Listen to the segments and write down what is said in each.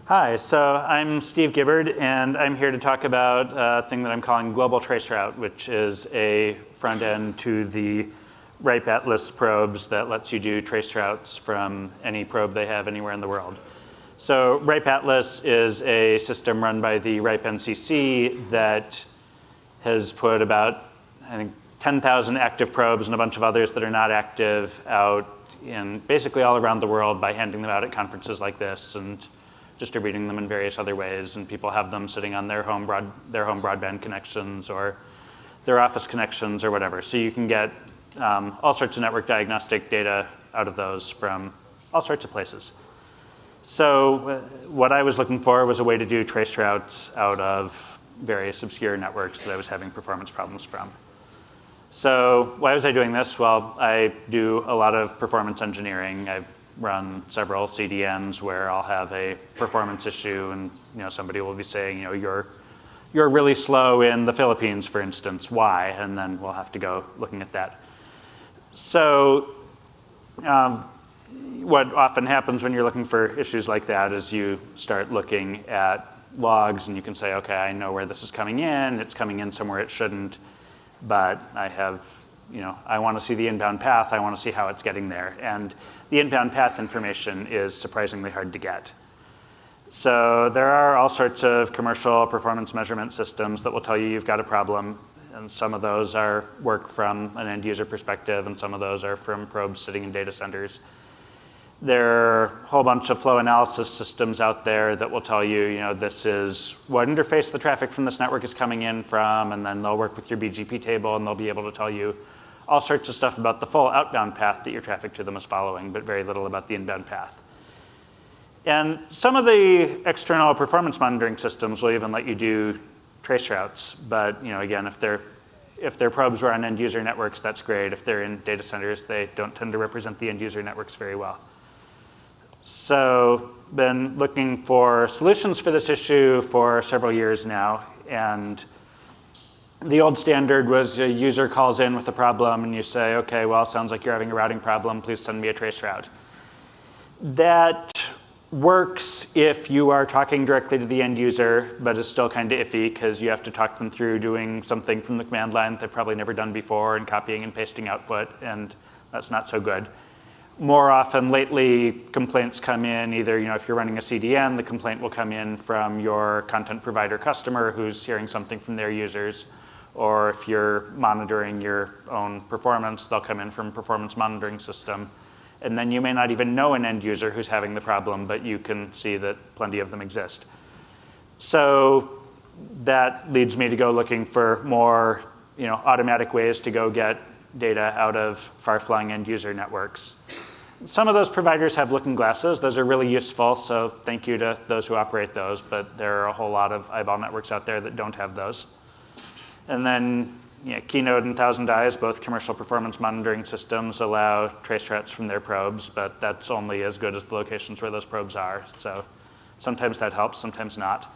Hi, so I'm Steve Gibbard, and I'm here to talk about a thing that I'm calling Global Traceroute, which is a front end to the RIPE Atlas probes that lets you do traceroutes from any probe they have anywhere in the world. So RIPE Atlas is a system run by the RIPE NCC that has put about, I think, 10,000 active probes and a bunch of others that are not active out in basically all around the world by handing them out at conferences like this and distributing them in various other ways. And people have them sitting on their home broadband connections or their office connections or whatever. So you can get all sorts of network diagnostic data out of those from all sorts of places. So what I was looking for was a way to do traceroutes out of various obscure networks that I was having performance problems from. So why was I doing this? Well, I do a lot of performance engineering. I've run several CDNs where I'll have a performance issue and somebody will be saying, you're really slow in the Philippines, for instance. Why? And then we'll have to go looking at that. So what often happens when you're looking for issues like that is you start looking at logs and you can say, okay, I know where this is coming in. It's coming in somewhere it shouldn't. But I have, I want to see the inbound path. I want to see how it's getting there. And the inbound path information is surprisingly hard to get. So there are all sorts of commercial performance measurement systems that will tell you you've got a problem. And some of those work from an end user perspective, and some of those are from probes sitting in data centers. There are a whole bunch of flow analysis systems out there that will tell you, this is what interface the traffic from this network is coming in from, and then they'll work with your BGP table and they'll be able to tell you all sorts of stuff about the full outbound path that your traffic to them is following, but very little about the inbound path. And some of the external performance monitoring systems will even let you do traceroutes, but again, if their probes were on end user networks, that's great. If they're in data centers, they don't tend to represent the end user networks very well. So been looking for solutions for this issue for several years now, and the old standard was a user calls in with a problem and you say, okay, well, sounds like you're having a routing problem, please send me a traceroute. That works if you are talking directly to the end user, but it's still kind of iffy because you have to talk them through doing something from the command line that they've probably never done before and copying and pasting output, and that's not so good. More often lately, complaints come in either, if you're running a CDN, the complaint will come in from your content provider customer who's hearing something from their users, or if you're monitoring your own performance, they'll come in from a performance monitoring system. And then you may not even know an end user who's having the problem, but you can see that plenty of them exist. So that leads me to go looking for more automatic ways to go get data out of far-flung end user networks. Some of those providers have looking glasses. Those are really useful, so thank you to those who operate those, but there are a whole lot of eyeball networks out there that don't have those. And then Keynote and Thousand Eyes, both commercial performance monitoring systems, allow traceroutes from their probes, but that's only as good as the locations where those probes are. So sometimes that helps, sometimes not.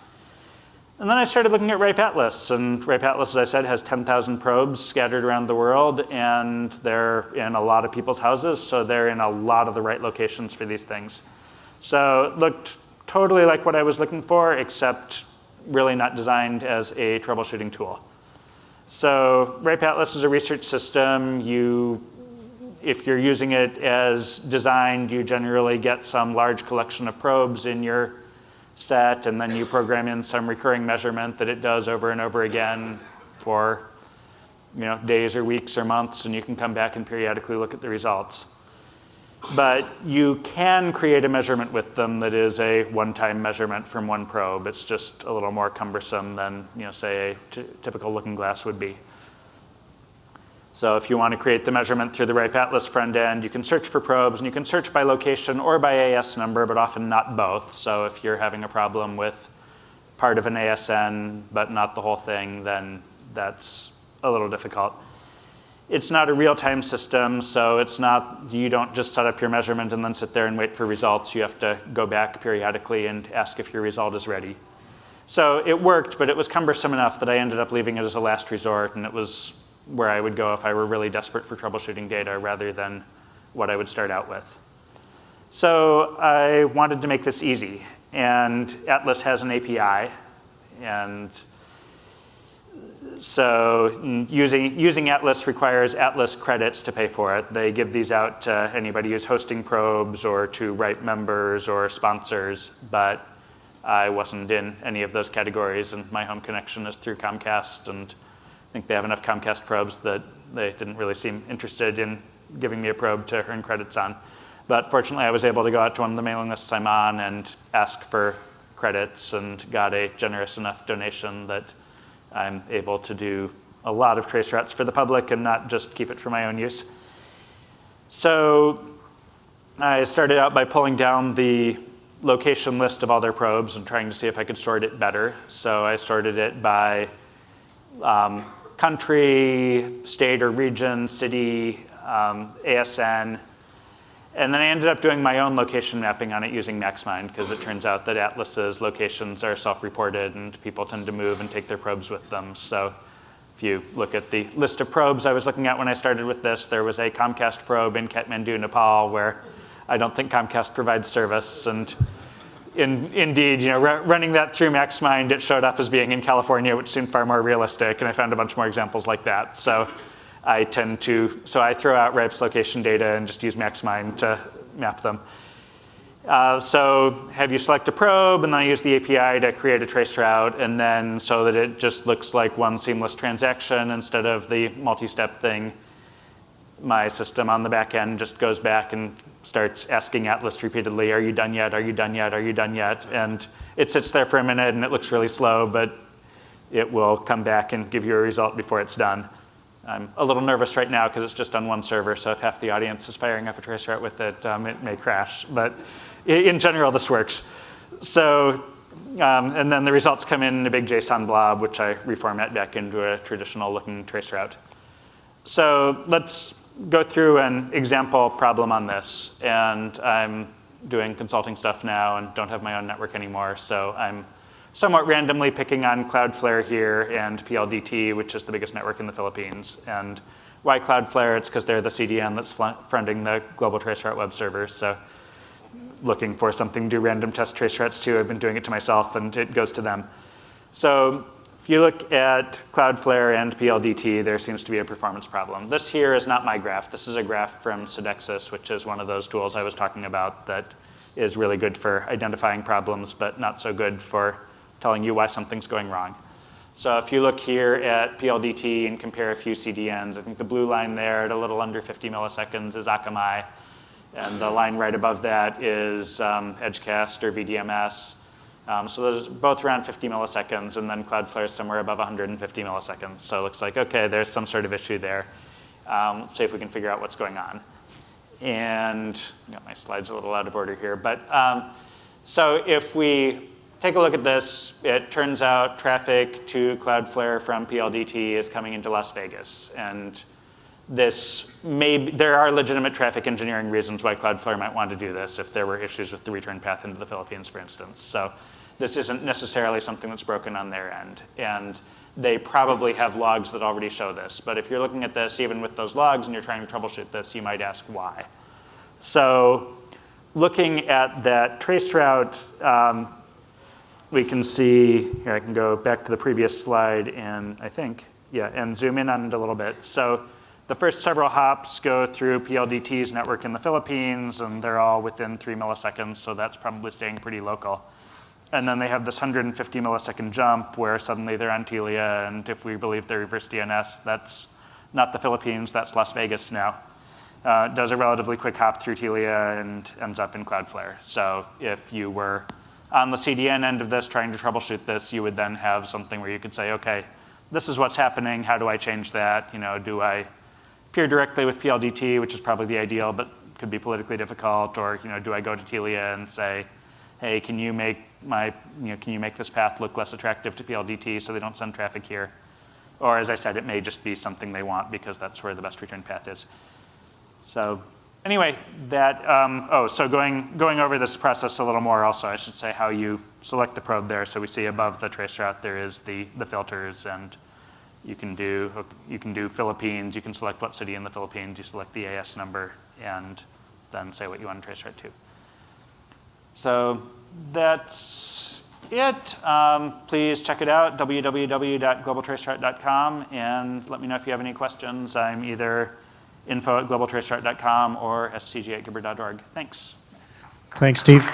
And then I started looking at RIPE Atlas, and RIPE Atlas, as I said, has 10,000 probes scattered around the world, and they're in a lot of people's houses, so they're in a lot of the right locations for these things. So it looked totally like what I was looking for, except really not designed as a troubleshooting tool. So RIPE Atlas is a research system. If you're using it as designed, you generally get some large collection of probes in your set, and then you program in some recurring measurement that it does over and over again for days or weeks or months, and you can come back and periodically look at the results. But you can create a measurement with them that is a one-time measurement from one probe. It's just a little more cumbersome than say a typical looking glass would be. So if you want to create the measurement through the RIPE Atlas front end, you can search for probes, and you can search by location or by AS number, but often not both. So if you're having a problem with part of an ASN, but not the whole thing, then that's a little difficult. It's not a real-time system, so you don't just set up your measurement and then sit there and wait for results. You have to go back periodically and ask if your result is ready. So it worked, but it was cumbersome enough that I ended up leaving it as a last resort, and it was where I would go if I were really desperate for troubleshooting data rather than what I would start out with. So I wanted to make this easy. And Atlas has an API. And so using Atlas requires Atlas credits to pay for it. They give these out to anybody who's hosting probes or to write members or sponsors, but I wasn't in any of those categories, and my home connection is through Comcast, and I think they have enough Comcast probes that they didn't really seem interested in giving me a probe to earn credits on. But fortunately, I was able to go out to one of the mailing lists I'm on and ask for credits and got a generous enough donation that I'm able to do a lot of traceroutes for the public and not just keep it for my own use. So I started out by pulling down the location list of all their probes and trying to see if I could sort it better. So I sorted it by country, state or region, city, ASN. And then I ended up doing my own location mapping on it using MaxMind, because it turns out that Atlas's locations are self-reported and people tend to move and take their probes with them. So if you look at the list of probes I was looking at when I started with this, there was a Comcast probe in Kathmandu, Nepal, where I don't think Comcast provides service. And indeed, running that through MaxMind, it showed up as being in California, which seemed far more realistic, and I found a bunch more examples like that. So I throw out RIPE's location data and just use MaxMind to map them. So have you select a probe, and then I use the API to create a traceroute, and then so that it just looks like one seamless transaction instead of the multi-step thing, my system on the back end just goes back and starts asking Atlas repeatedly, are you done yet, are you done yet, are you done yet? And it sits there for a minute, and it looks really slow, but it will come back and give you a result before it's done. I'm a little nervous right now because it's just on one server, so if half the audience is firing up a traceroute with it, it may crash. But in general, this works. So, and then the results come in a big JSON blob, which I reformat back into a traditional looking traceroute. So let's go through an example problem on this. And I'm doing consulting stuff now and don't have my own network anymore, so I'm somewhat randomly picking on Cloudflare here and PLDT, which is the biggest network in the Philippines. And why Cloudflare? It's because they're the CDN that's fronting the global traceroute web server. So looking for something to do random test traceroutes to, I've been doing it to myself, and it goes to them. So if you look at Cloudflare and PLDT, there seems to be a performance problem. This here is not my graph. This is a graph from Sodexis, which is one of those tools I was talking about that is really good for identifying problems, but not so good for telling you why something's going wrong. So if you look here at PLDT and compare a few CDNs, I think the blue line there at a little under 50 milliseconds is Akamai, and the line right above that is Edgecast or VDMS. So those are both around 50 milliseconds, and then Cloudflare is somewhere above 150 milliseconds. So it looks like, okay, there's some sort of issue there. Let's see if we can figure out what's going on. And I got my slides a little out of order here. But so if we take a look at this, it turns out traffic to Cloudflare from PLDT is coming into Las Vegas. And there are legitimate traffic engineering reasons why Cloudflare might want to do this if there were issues with the return path into the Philippines, for instance. So this isn't necessarily something that's broken on their end. And they probably have logs that already show this. But if you're looking at this, even with those logs, and you're trying to troubleshoot this, you might ask why. So looking at that traceroute, we can see, here I can go back to the previous slide and and zoom in on it a little bit. So the first several hops go through PLDT's network in the Philippines, and they're all within 3 milliseconds, so that's probably staying pretty local. And then they have this 150 millisecond jump where suddenly they're on Telia, and if we believe their reverse DNS, that's not the Philippines, that's Las Vegas now. Does a relatively quick hop through Telia and ends up in Cloudflare. So if you were on the CDN end of this trying to troubleshoot this, you would then have something where you could say, okay, this is what's happening, how do I change that? Do I peer directly with PLDT, which is probably the ideal, but could be politically difficult, or do I go to Telia and say, hey, can you make this path look less attractive to PLDT so they don't send traffic here? Or as I said, it may just be something they want because that's where the best return path is. So anyway, so going over this process a little more also, I should say how you select the probe there. So we see above the traceroute there is the filters, and you can do Philippines, you can select what city in the Philippines, you select the AS number, and then say what you want to traceroute to. So that's it. Please check it out, www.globaltraceroute.com, and let me know if you have any questions. I'm either info@globaltraceroute.com or scg@gibber.org. Thanks. Thanks, Steve.